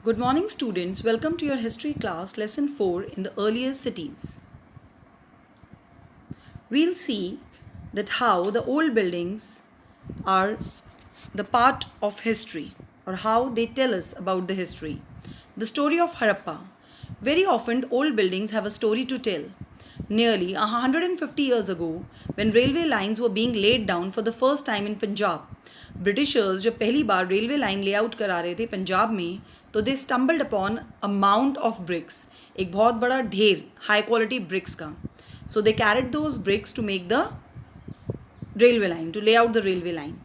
Good morning, students. Welcome to your history class, lesson 4 in the earliest cities. We'll see that how the old buildings are the part of history or how they tell us about the history. The story of Harappa. Very often, old buildings have a story to tell. Nearly 150 years ago, when railway lines were being laid down for the first time in Punjab, Britishers जब पहली बार railway line layout करा रहे थे पंजाब में तो they stumbled upon a mount of bricks, एक बहुत बड़ा ढेर हाई क्वालिटी ब्रिक्स का. So they carried those bricks to make the railway line, to lay out the railway line.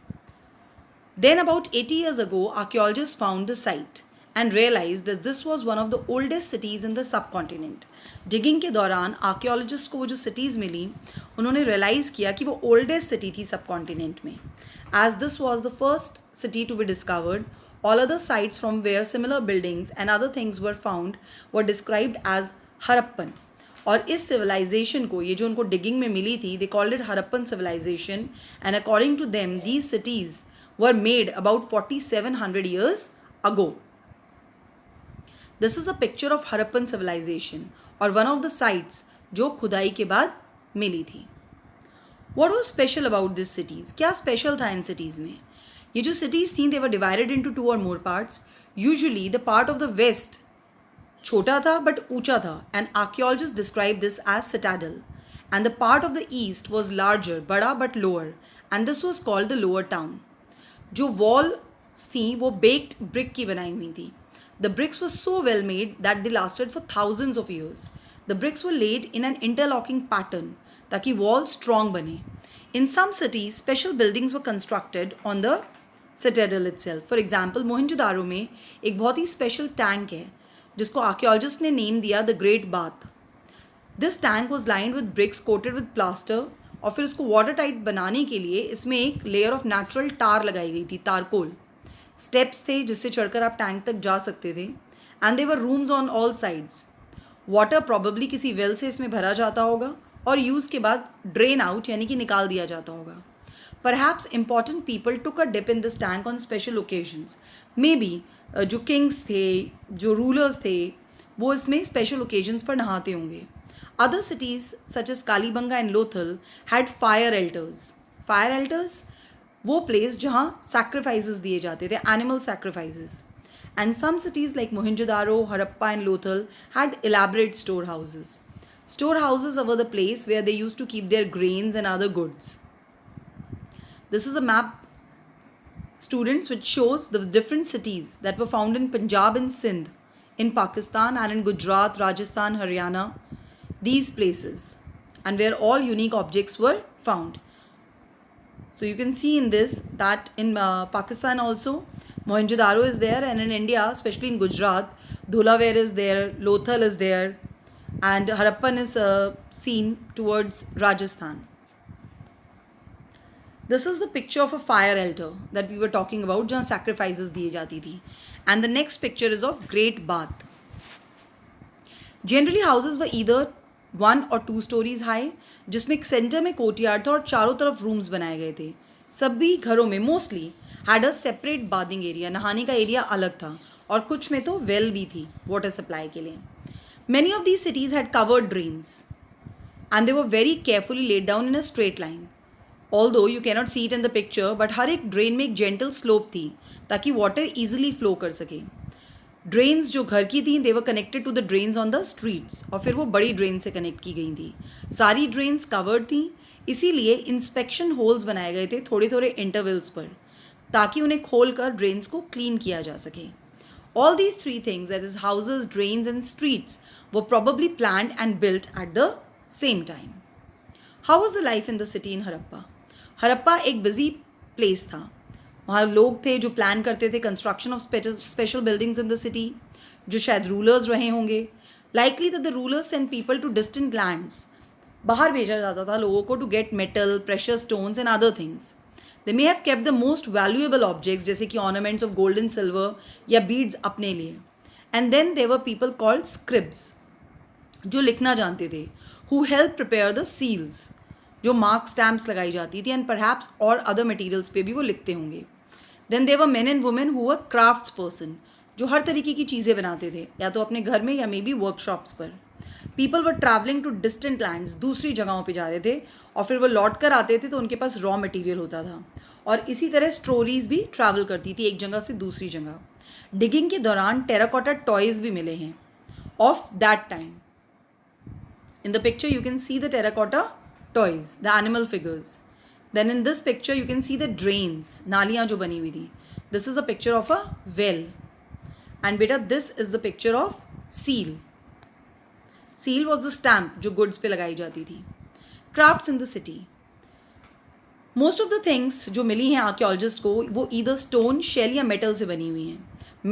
Then about 80 years ago, archaeologists found the site and realized that this was one of the oldest cities in the subcontinent. Digging के दौरान archaeologists को वो जो cities मिली, उन्होंने realize किया कि वो oldest city थी subcontinent में. As this was the first city to be discovered, all other sites from where similar buildings and other things were found were described as Harappan. और इस सिविलाइजेशन को, ये जो उनको डिगिंग में मिली थी, they called it Harappan civilisation, and according to them these cities were made about 4700 years ago. This is a picture of Harappan civilisation और वन ऑफ द साइट्स जो खुदाई के बाद मिली थी. What was special about this cities? क्या स्पेशल था इन सिटीज में? ये जो सिटीज थी, they were divided into 2 or more parts. Usually the part of the west छोटा था बट ऊंचा था, and archaeologist describe this as citadel, and the part of the east was larger, बड़ा but lower, and this was called the lower town. जो walls थी वो baked brick की बनाई हुई थी. The bricks was so well made that they lasted for thousands of years. The bricks were laid in an interlocking pattern ताकि wall strong बने. In some cities special buildings were constructed on the citadel itself. For example, Mohenjodaro में एक बहुत ही special tank है जिसको archaeologist ने name दिया the Great Bath. This tank was lined with bricks coated with plaster, और फिर इसको वाटर टाइट बनाने के लिए इसमें एक लेयर ऑफ नेचुरल टार लगाई गई थी, तारकोल. स्टेप्स थे जिससे चढ़कर आप टैंक तक जा सकते थे, and there were rooms on all sides. Water probably किसी वेल से इसमें भरा जाता होगा और यूज़ के बाद ड्रेन आउट यानी कि निकाल दिया जाता होगा. Perhaps important people took a dip in this tank on special occasions. Maybe जो किंग्स थे, जो रूलर्स थे, वो इसमें स्पेशल ओकेजन्स पर नहाते होंगे. Other cities such as Kalibangan and Lothal had fire altars. Fire altars वो प्लेस जहाँ सैक्रिफाइसेस दिए जाते थे, animal sacrifices. And some cities like Mohenjodaro, Harappa and Lothal had elaborate storehouses. Storehouses were the place where they used to keep their grains and other goods. This is a map, students, which shows the different cities that were found in Punjab and Sindh, in Pakistan, and in Gujarat, Rajasthan, Haryana, these places, and where all unique objects were found. So you can see in this that in Pakistan also Mohenjo-daro is there, and in India, especially in Gujarat, Dholaware is there, Lothal is there, and Harappan is seen towards Rajasthan. This is the picture of a fire altar that we were talking about, जहाँ sacrifices दिए जाती थी. And the next picture is of great bath. Generally houses were either 1 or 2 stories high, जिसमें एक centre में courtyard था और चारों तरफ रूम्स बनाए गए थे. सभी घरों में mostly had a separate bathing area, नहाने का एरिया अलग था, और कुछ में तो वेल भी थी वाटर सप्लाई के लिए. Many of these cities had covered drains and they were very carefully laid down in a straight line. Although you cannot see it in the picture, but हर एक ड्रेन में एक gentle slope थी ताकि water easily flow कर सके. Drains जो घर की थी, they were connected to the drains on the streets, और फिर वो बड़ी ड्रेन से कनेक्ट की गई थी. सारी ड्रेन्स कवर्ड थी, इसीलिए इंस्पेक्शन होल्स बनाए गए थे थोड़े थोड़े इंटरवल्स पर ताकि उन्हें खोल कर ड्रेन्स को क्लीन किया जा सके. All these 3 things, that is houses, drains and streets, were probably planned and built at the same time. How was the life in the city in Harappa? Harappa एक बिजी प्लेस था. वहाँ लोग थे जो प्लान करते थे construction of special buildings in the city, जो शायद रूलर्स रहे होंगे. Likely that the rulers send people to distant lands. बाहर भेजा जाता था लोगों को to get metal, precious stones and other things. They may have kept the most valuable objects जैसे कि ornaments of gold and silver या बीड्स अपने लिए. And then there were people called scribes जो लिखना जानते थे, who help prepare the seals जो मार्क स्टैम्प्स लगाई जाती थी, एंड परहैप्स और अदर मटेरियल्स पे भी वो लिखते होंगे. Then there were men and women who were crafts person जो हर तरीके की चीज़ें बनाते थे, या तो अपने घर में या मे बी वर्कशॉप्स पर. People were travelling to distant lands, दूसरी जगहों पे जा रहे थे और फिर वो लौट कर आते थे तो उनके पास रॉ मटेरियल होता था. और इसी तरह स्टोरीज भी ट्रैवल करती थी एक जगह से दूसरी जगह. डिगिंग के दौरान टेराकोटा टॉयज़ भी मिले हैं of that time. In the picture you can see the terracotta toys, the animal figures. Then in this picture you can see the drains, नालियाँ जो बनी हुई थी. This is a picture of a well. And beta this is the picture of seal. Seal was the stamp जो goods पे लगाई जाती थी. Crafts in the city. Most of the things जो मिली हैं archaeologist को वो either stone, shell या metal से बनी हुई हैं.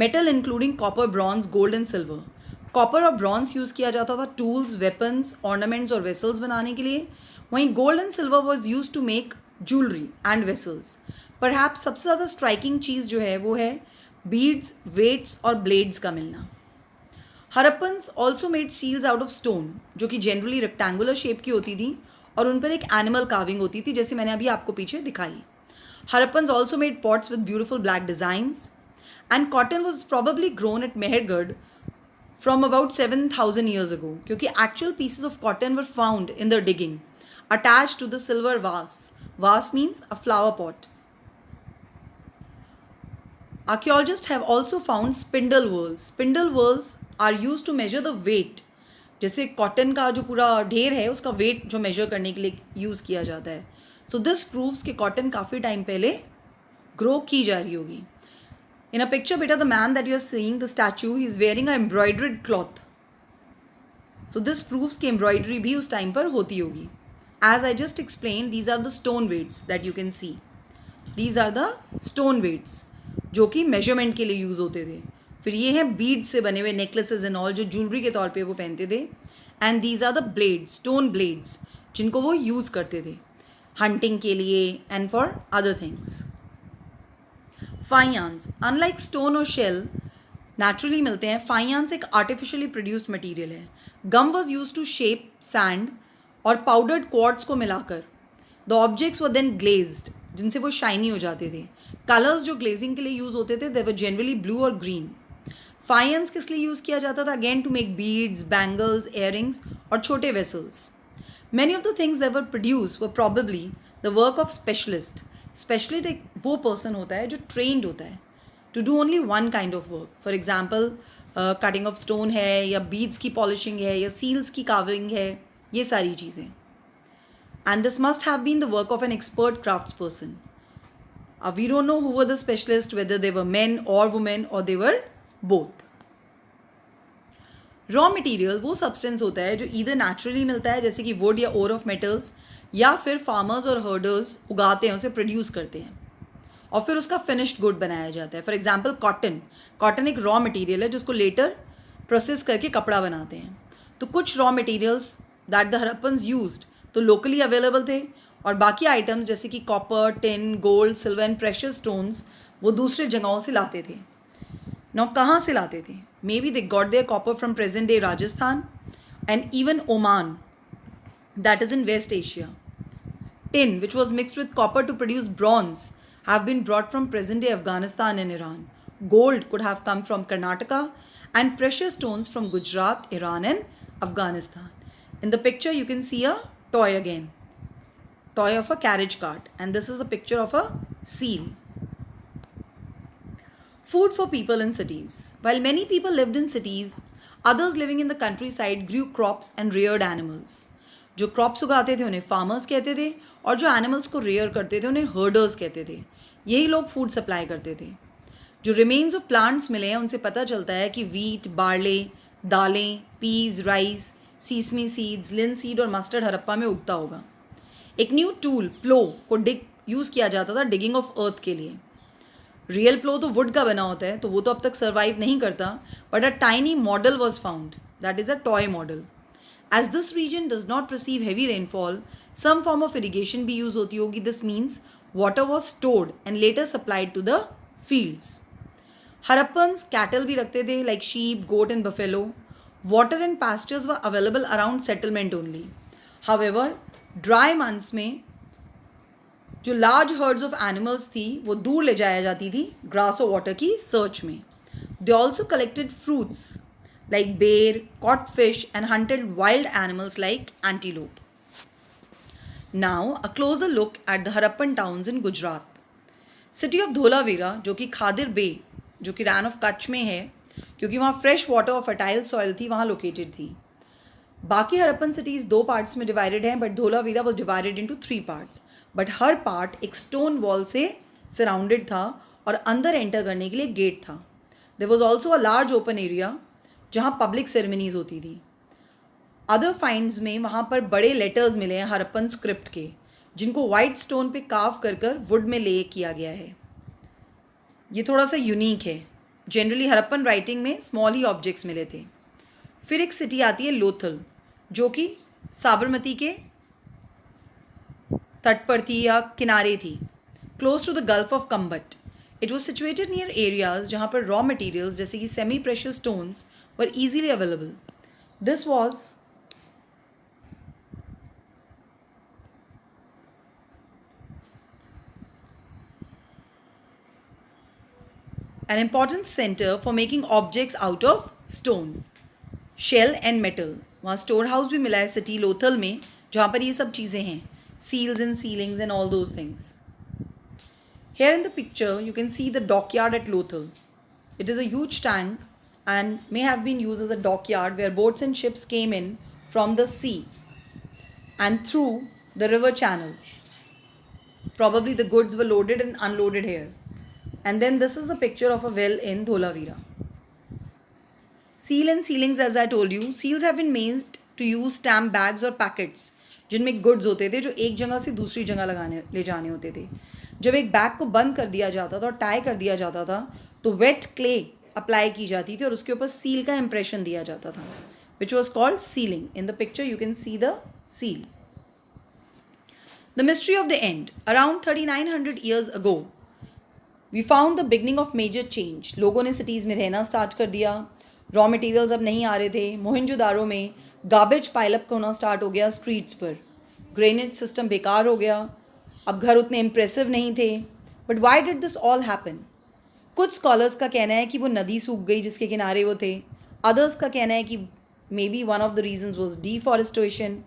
Metal including copper, bronze, gold and silver. Copper और ब्रॉन्ज यूज़ किया जाता था टूल्स, वेपन्स, ऑर्नामेंट्स और वेसल्स बनाने के लिए. वहीं gold and silver was use to make jewellery and vessels. Perhaps सबसे ज़्यादा स्ट्राइकिंग चीज़ जो है वो है बीड्स, वेट्स और ब्लेड्स का मिलना. Harappans also made seals out of stone, जो कि जनरली रेक्टेंगुलर शेप की होती थी और उन पर एक एनिमल कार्विंग होती थी, जैसे मैंने अभी आपको पीछे दिखाई. Harappans also made pots with beautiful black designs. And cotton was probably grown at Mehrgarh from about 7,000 years ago, क्योंकि actual pieces of cotton were found in the digging attached to the silver vase. Vase means a flower pot. Archaeologists have also found spindle whorls. Spindle whorls are used to measure the weight. जैसे cotton का जो पूरा ढेर है उसका wait जो major करने के लिए यूज़ किया जाता है. सो दिस प्रूव्स कि कॉटन काफ़ी टाइम पहले ग्रो की जा रही होगी. In a picture, beta, the man that you are seeing, the statue, he is wearing a embroidered cloth. So this proves कि embroidery भी उस time पर होती होगी. As I just explained, these are the stone weights that you can see. These are the stone weights जो कि measurement के लिए use होते थे. फिर ये हैं beads से बने हुए necklaces and all जो jewelry के तौर पे वो पहनते थे. And these are the blades, stone blades, जिनको वो use करते थे hunting के लिए and for other things. Faience, unlike stone और शेल नेचुरली मिलते हैं, फाइयांस एक आर्टिफिशियली प्रोड्यूस्ड मटेरियल है. Gum was use to shape sand और पाउडर्ड क्वार्ट्स को मिलाकर the objects were then glazed, जिनसे वो शाइनी हो जाते थे. कलर्स जो ग्लेजिंग के लिए यूज़ होते थे दे वर जनरली ब्लू और ग्रीन. फाइयांस किस लिए यूज़ किया जाता था? Again to make beads, bangles, earrings और छोटे vessels. Many of the things that were produce were probably the work of specialist. Specialist एक वो पर्सन होता है जो ट्रेंड होता है to do only one kind of work. For example cutting of stone है या बीड्स की पॉलिशिंग है या सील्स की कार्विंग है, ये सारी चीज़ें. And this must have been the work of an expert crafts person. We don't know who were the specialist, whether they were men or women or they were both. Raw material वो substance होता है जो either naturally मिलता है जैसे कि would या ore of metals, या फिर फार्मर्स और हर्डर्स उगाते हैं, उसे प्रोड्यूस करते हैं और फिर उसका फिनिश्ड गुड बनाया जाता है. For example cotton. कॉटन एक रॉ मटेरियल है जिसको लेटर प्रोसेस करके कपड़ा बनाते हैं. तो कुछ raw materials that the Harappans used तो लोकली अवेलेबल थे और बाकी आइटम्स जैसे कि copper, tin, gold, silver and precious stones वो दूसरे जगहों से लाते थे. नौ कहाँ से लाते थे? Maybe they got their copper from present day Rajasthan and even Oman, that is in West Asia. Tin, which was mixed with copper to produce bronze, have been brought from present-day Afghanistan and Iran. Gold could have come from Karnataka and precious stones from Gujarat, Iran and Afghanistan. In the picture you can see a toy again. Toy of a carriage cart, and this is a picture of a seal. Food for people in cities. While many people lived in cities, others living in the countryside grew crops and reared animals. जो crops उगाते थे उन्हें farmers कहते थे और जो animals को rare करते थे उन्हें हर्डर्स कहते थे. यही लोग फूड सप्लाई करते थे. जो रिमेन्स ऑफ प्लांट्स मिले हैं उनसे पता चलता है कि वीट, बार्ले, दालें, पीज, राइस, सीसमी सीड्स, लिन सीड और मस्टर्ड हरप्पा में उगता होगा. एक न्यू टूल प्लो को यूज़ किया जाता था डिगिंग ऑफ अर्थ के लिए. रियल प्लो तो वुड का बना होता है तो वो तो अब तक सर्वाइव नहीं करता, but a tiny model was found that is a toy model. As this region does not receive heavy rainfall, some form of irrigation भी use होती होगी. This means water was stored and later supplied to the fields. Harappans cattle भी रखते थे like sheep, goat and buffalo. Water and pastures were available around settlement only. However, dry months में जो large herds of animals थी वो दूर ले जाया जाती थी grass और water की search में. They also collected fruits like bear, caught fish, and hunted wild animals like antelope. Now, a closer look at the Harappan towns in Gujarat. City of Dholavira जो कि खादिर बे जो कि रैन ऑफ कच्छ में है, क्योंकि वहाँ फ्रेश वाटर और फर्टाइल सॉइल थी, वहाँ लोकेटेड थी. बाकी हरप्पन सिटीज़ 2 पार्ट्स में डिवाइडेड हैं, but Dholavira was divided into 3 parts. But हर पार्ट एक स्टोन वॉल से सराउंडेड था और अंदर एंटर करने के लिए गेट था. There was also a large open area जहाँ पब्लिक सेरेमनीज होती थी. अदर फाइंड्स में वहाँ पर बड़े लेटर्स मिले हैं हरप्पन स्क्रिप्ट के, जिनको वाइट स्टोन पे कार्व कर कर वुड में ले किया गया है. ये थोड़ा सा यूनिक है. जनरली हरप्पन राइटिंग में स्मॉल ही ऑब्जेक्ट्स मिले थे. फिर एक सिटी आती है लोथल, जो कि साबरमती के तट पर थी या किनारे थी, close to the gulf of Khambhat. It was situated near areas जहाँ पर रॉ मटीरियल्स जैसे कि semi precious stones were easily available. This was an important center for making objects out of stone, shell and metal. वहाँ store house भी मिला है city Lothal में, जहाँ पर ये सब चीज़ें हैं, seals and ceilings and all those things. Here in the picture you can see the dockyard at Lothal. It is a huge tank and may have been used as a dockyard where boats and ships came in from the sea and through the river channel. Probably the goods were loaded and unloaded here. And then this is the picture of a well in Dholavira. Seal and ceilings, as I told you, seals have been made to use stamp bags or packets जिनमें goods होते थे जो एक जगह से दूसरी जगह ले जाने होते थे. जब एक बैग को बंद कर दिया जाता था और टाई कर दिया जाता था तो वेट क्ले अप्लाई की जाती थी और उसके ऊपर सील का इम्प्रेशन दिया जाता था, which was called sealing. In the picture you can see the seal. The mystery of the end. Around 3900 years ago we found the beginning of major change. लोगों ने सिटीज़ में रहना स्टार्ट कर दिया. रॉ मटेरियल्स अब नहीं आ रहे थे. मोहनजोदारो में गार्बेज पाइलअप होना स्टार्ट हो गया स्ट्रीट्स पर. ड्रेनेज सिस्टम बेकार हो गया. अब घर उतने इम्प्रेसिव नहीं थे. But why did this all happen? कुछ स्कॉलर्स का कहना है कि वो नदी सूख गई जिसके किनारे वो थे. अदर्स का कहना है कि maybe one of the reasons was deforestation.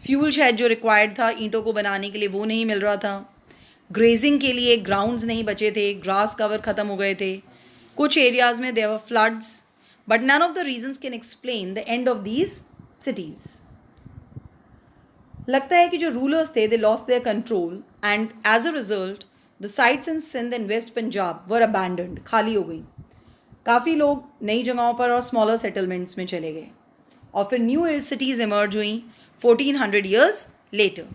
Fuel शायद जो रिक्वायर्ड था ईंटों को बनाने के लिए वो नहीं मिल रहा था. ग्रेजिंग के लिए ग्राउंड्स नहीं बचे थे, ग्रास कवर ख़त्म हो गए थे. कुछ एरियाज़ में there were floods. But none of the reasons can explain the end of these cities. लगता है कि जो रूलर्स थे they lost their control and as a result the sites in Sindh and west Punjab were abandoned, खाली हो गई. काफ़ी लोग नई जगहों पर और स्मॉलर सेटलमेंट्स में चले गए और फिर न्यू सिटीज़ इमर्ज हुई 1400 years later.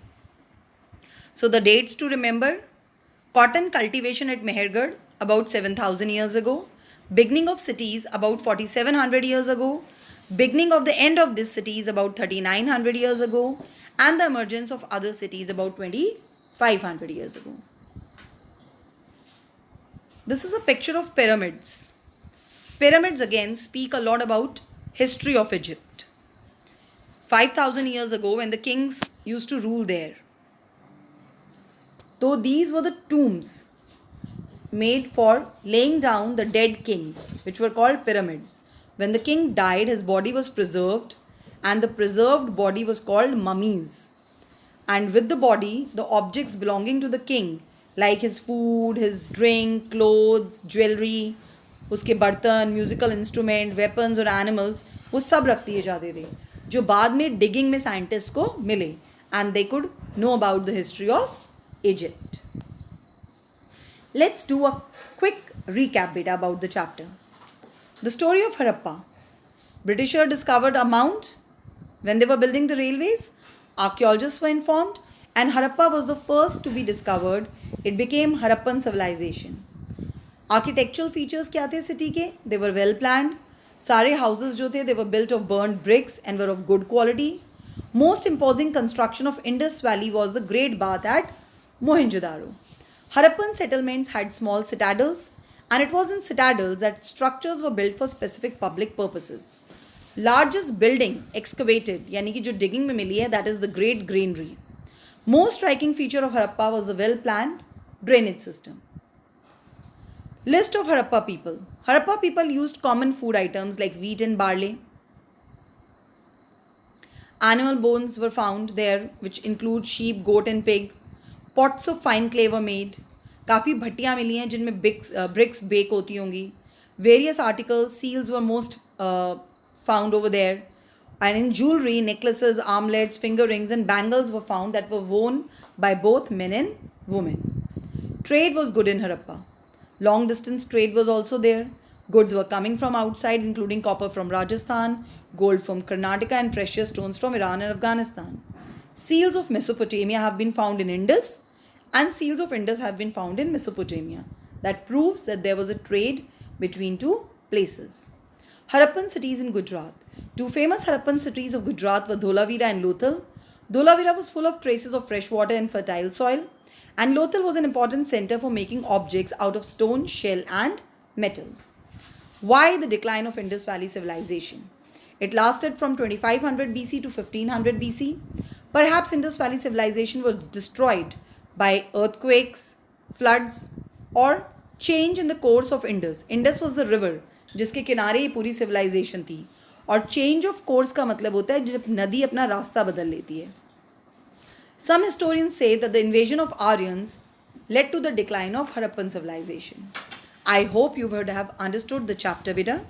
So the dates to remember: cotton cultivation at Mehergarh about 7000 years ago, beginning of cities about 4700 years ago, beginning of the end of this cities about 3900 years ago, and the emergence of other cities about 2500 years ago. This is a picture of pyramids. Pyramids again speak a lot about history of Egypt. 5000 years ago when the kings used to rule there. Though these were the tombs made for laying down the dead kings, which were called pyramids. When the king died, his body was preserved, and the preserved body was called mummies. And with the body, the objects belonging to the king, like his food, his drink, clothes, jewelry, उसके बर्तन, musical instrument, weapons और animals, वो सब रख दिए जाते थे, जो बाद में डिगिंग में साइंटिस्ट को मिले, and they could know about the history of Egypt. Let's do a quick recap beta about the chapter. The story of Harappa. Britishers discovered a mound when they were building the railways. Archaeologists were informed and Harappa was the first to be discovered. It became Harappan civilization. Architectural features क्या थे city के? They were well planned. सारे houses जो थे they were built of burnt bricks and were of good quality. Most imposing construction of Indus Valley was the Great Bath at Mohenjo-daro. Harappan settlements had small citadels, and it was in citadels that structures were built for specific public purposes. Largest building excavated, यानी कि जो digging में मिली है, that is the Great Granary. Most striking feature of Harappa was the well-planned drainage system. List of Harappa people. Harappa people used common food items like wheat and barley. Animal bones were found there, which include sheep, goat, and pig. Pots of fine clay were made. काफ़ी भट्टियाँ मिली हैं जिनमें bricks bake होती होंगी. Various articles, seals were most found over there. And in jewelry, necklaces, armlets, finger rings, and bangles were found that were worn by both men and women. Trade was good in Harappa. Long distance trade was also there. Goods were coming from outside, including copper from Rajasthan, gold from Karnataka, and precious stones from Iran and Afghanistan. Seals of Mesopotamia have been found in Indus, and seals of Indus have been found in Mesopotamia. That proves that there was a trade between two places. Harappan cities in Gujarat. Two famous Harappan cities of Gujarat were Dholavira and Lothal. Dholavira was full of traces of fresh water and fertile soil, and Lothal was an important center for making objects out of stone, shell, and metal. Why the decline of Indus Valley civilization? It lasted from 2500 BC to 1500 BC. Perhaps Indus Valley civilization was destroyed by earthquakes, floods, or change in the course of Indus. Indus was the river जिसके किनारे ये पूरी civilization थी. और change of course का मतलब होता है जब नदी अपना रास्ता बदल लेती है. Some historians say that the invasion of Aryans led to the decline of Harappan civilization. I hope you would have understood the chapter better.